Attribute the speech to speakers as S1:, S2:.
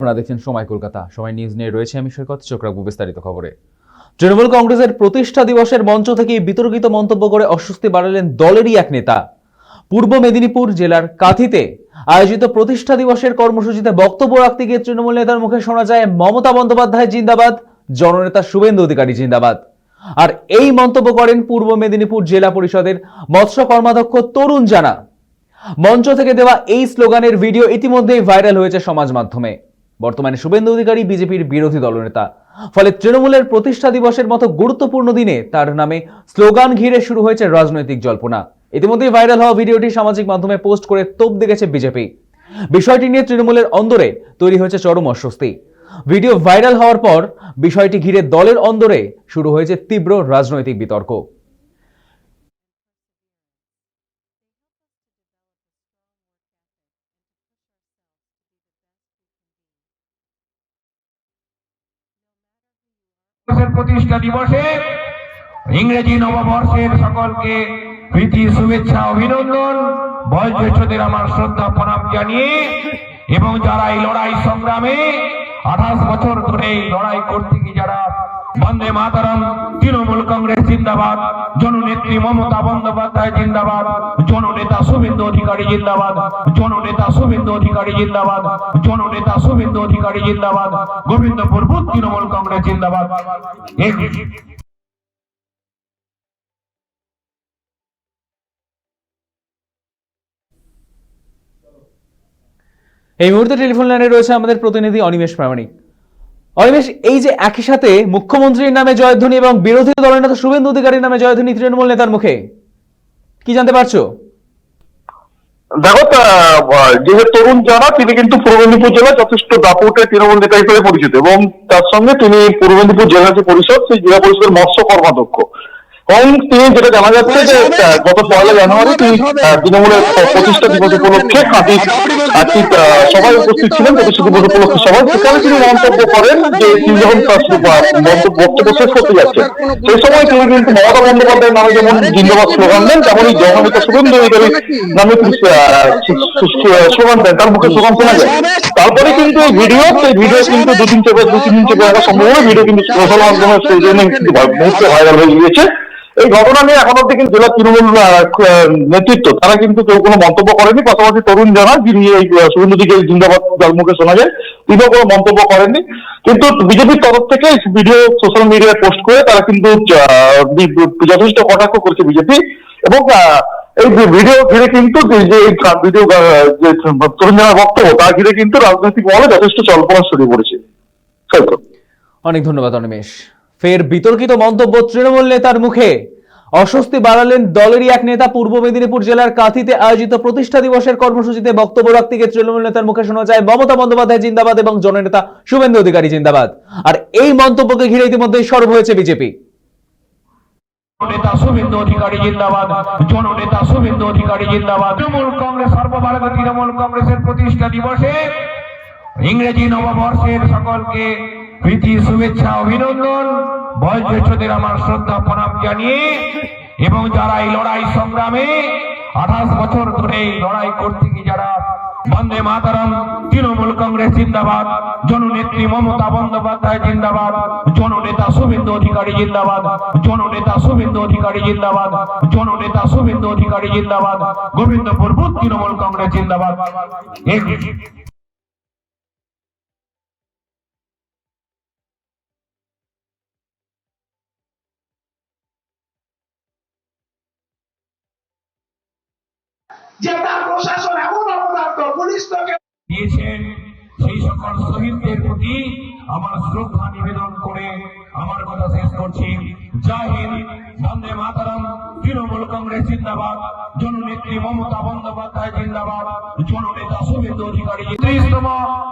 S1: আপনারা দেখছেন সময় কলকাতা। সময় নিউজ নিয়ে রয়েছে আমি সৈকত। চোখ রাখবো বিস্তারিত খবরে। তৃণমূল কংগ্রেসের প্রতিষ্ঠা দিবসের মঞ্চ থেকে বিতর্কিত মন্তব্য করে অস্বস্তি বাড়ালেন দলেরই এক নেতা। পূর্ব মেদিনীপুর জেলার কাঁথিতে আয়োজিত প্রতিষ্ঠা দিবসের কর্মসূচিতে বক্তব্য রাখতে গিয়ে তৃণমূল নেতার মুখে শোনা যায় মমতা বন্দ্যোপাধ্যায় জিন্দাবাদ, জননেতা শুভেন্দু অধিকারী জিন্দাবাদ। আর এই মন্তব্য করেন পূর্ব মেদিনীপুর জেলা পরিষদের মৎস্য কর্মাধ্যক্ষ তরুণ জানা। মঞ্চ থেকে দেওয়া এই স্লোগানের ভিডিও ইতিমধ্যেই ভাইরাল হয়েছে সমাজ মাধ্যমে। বর্তমানে শুভেন্দু অধিকারী বিজেপির বিরোধী দলনেতা, ফলে তৃণমূলের প্রতিষ্ঠা দিবসের মতো গুরুত্বপূর্ণ দিনে তার নামে স্লোগান ঘিরে শুরু হয়েছে রাজনৈতিক জল্পনা। ইতিমধ্যেই ভাইরাল হওয়া ভিডিওটি সামাজিক মাধ্যমে পোস্ট করে তোপ দেখেছে বিজেপি। বিষয়টি নিয়ে তৃণমূলের অন্দরে তৈরি হয়েছে চরম অস্বস্তি। ভিডিও ভাইরাল হওয়ার পর বিষয়টি ঘিরে দলের অন্দরে শুরু হয়েছে তীব্র রাজনৈতিক বিতর্ক।
S2: প্রতিষ্ঠা দিবসে ইংরেজি নববর্ষের সকলকে প্রীতি শুভেচ্ছা অভিনন্দন, বয়োজ্যেষ্ঠদের আমার শ্রদ্ধা প্রণাম জানিয়ে এবং যারা এই লড়াই সংগ্রামে 28 বছর ধরে লড়াই করতে গিয়ে যারা বন্দে মাতরম, তৃণমূল কংগ্রেস জিন্দাবাদ, জননেত্রী মমতা বন্দ্যোপাধ্যায় জিন্দাবাদ, জননেতা শুভেন্দু অধিকারী জিন্দাবাদ, জননেতা শুভেন্দু অধিকারী জিন্দাবাদ, জননেতা শুভেন্দু অধিকারী জিন্দাবাদ, গোবিন্দপুর বুথ তৃণমূল কংগ্রেস জিন্দাবাদ।
S1: এই মুহূর্তে টেলিফোন লাইনে রয়েছে আমাদের প্রতিনিধি অনিমেষ প্রামাণিক। অনিমেষ, এই যে একই সাথে মুখ্যমন্ত্রীর নামে জয়ধ্বনি এবং বিরোধী দলের নেতা শুভেন্দু অধিকারীর নামে জয়ধ্বনি তৃণমূল নেতার মুখে, কি জানতে পারছো?
S3: দেখো, যে তরুণ জানা তিনি কিন্তু পূর্ব মেদিনীপুর জেলায় যথেষ্ট দাপুটে তৃণমূল নেতা হিসেবে পরিচিত এবং তার সঙ্গে তিনি পূর্ব মেদিনীপুর জেলা যে পরিষদ, সেই জেলা পরিষদের মৎস্য কর্মাধ্যক্ষ। এবং তিনি যেটা জানা যাচ্ছে যে গত 1 জানুয়ারি তিনি তৃণমূলের প্রতিষ্ঠা দিবস উপলক্ষে কাঁথির সবাই উপস্থিত ছিলেন। প্রতিষ্ঠা দিবস উপলক্ষে সবাই, সেখানে তিনি মন্তব্য করেন যে তিনি যখন তার বক্তব্য শেষ করতে যাচ্ছেন সেই সময় তিনি কিন্তু মমতা বন্দ্যোপাধ্যায়ের নামে যেমন জিন্দাবাদ স্লোগান দেন, তেমনই জননেতা শুভেন্দু অধিকারীর নামে তিনি স্লোগান দেন, তার মুখে স্লোগান শোনা যায়। তারপরে কিন্তু এই ভিডিও কিন্তু দু তিন চেপে রাখার সম্ভাবনা, ভিডিও কিন্তু সোশ্যাল মাধ্যমে সেই জন্য কিন্তু মুহূর্তে ভাইরাল হয়ে গিয়েছে। এই ঘটনা নিয়ে এখন অব্দি কিন্তু জেলা তৃণমূল নেতৃত্ব তারা কিন্তু কেউ কোনো মন্তব্য করেনি। পাশাপাশি তরুণ জানা, যিনি এই শুভেন্দু অধিকারী জিন্দাবাদ যার মুখে শোনা যায়, তিনিও কোনো মন্তব্য করেননি। কিন্তু বিজেপির তরফ থেকে ভিডিও সোশ্যাল মিডিয়ায় পোস্ট করে তারা কিন্তু যথেষ্ট কটাক্ষ করছে বিজেপি। এবং এই ভিডিও ঘিরে কিন্তু যে ভিডিও যে তরুণ জানার বক্তব্য, তা ঘিরে কিন্তু রাজনৈতিক মহলে যথেষ্ট জল্পনা ছড়িয়ে পড়েছে।
S1: অনেক ধন্যবাদ অনিমেষ। ফের বিতর্কিত মন্তব্য তৃণমূল নেতার মুখে, অস্বস্তি বাড়ালেন দলেরই এক নেতা। পূর্ব মেদিনীপুর জেলার কাঁথিতে আয়োজিত প্রতিষ্ঠা দিবসের কর্মসূচিতে বক্তব্য রাখতে গিয়ে তৃণমূল নেতার মুখে শোনা যায় মমতা বন্দ্যোপাধ্যায় জিন্দাবাদ এবং জননেতা শুভেন্দু অধিকারী জিন্দাবাদ। আর এই মন্তব্যকে ঘিরে ইতিমধ্যেই সরব হয়েছে বিজেপি।
S2: নেতা শুভেন্দু অধিকারী জিন্দাবাদ, জননেতা শুভেন্দু অধিকারী জিন্দাবাদ। তৃণমূল কংগ্রেস সর্বভারতীয় তৃণমূল কংগ্রেসের প্রতিষ্ঠা দিবসে ইংরেজি নববর্ষের সকলকে প্রীতি শুভেচ্ছা অভিনন্দন, বয়োজ্যেষ্ঠদের আমার শ্রদ্ধা প্রণাম জানিয়ে এবং যারা এই লড়াই সংগ্রামে 28 বছর ধরে লড়াই করতে গিয়ে যারা বন্দে মাতরম, তৃণমূল কংগ্রেস জিন্দাবাদ, জননেত্রী মমতা বন্দ্যোপাধ্যায় জিন্দাবাদ, জননেতা শুভেন্দু অধিকারী জিন্দাবাদ, জননেতা শুভেন্দু অধিকারী জিন্দাবাদ, জননেতা শুভেন্দু অধিকারী জিন্দাবাদ, গোবিন্দপুর বুথ তৃণমূল কংগ্রেস জিন্দাবাদ।
S4: যে তার প্রশাসন এমন অপদার্থ, পুলিশ তোকে
S2: দিয়েছেন, সেই সকল শহীদদের প্রতি আমার শ্রদ্ধা নিবেদন করে আমার কথা শেষ করছি। জয় হিন্দ, বন্দে মাতরম, তৃণমূল কংগ্রেস জিন্দাবাদ, জননেত্রী মমতা বন্দ্যোপাধ্যায় জিন্দাবাদ, জননেতা শুভেন্দু অধিকারী। 30তম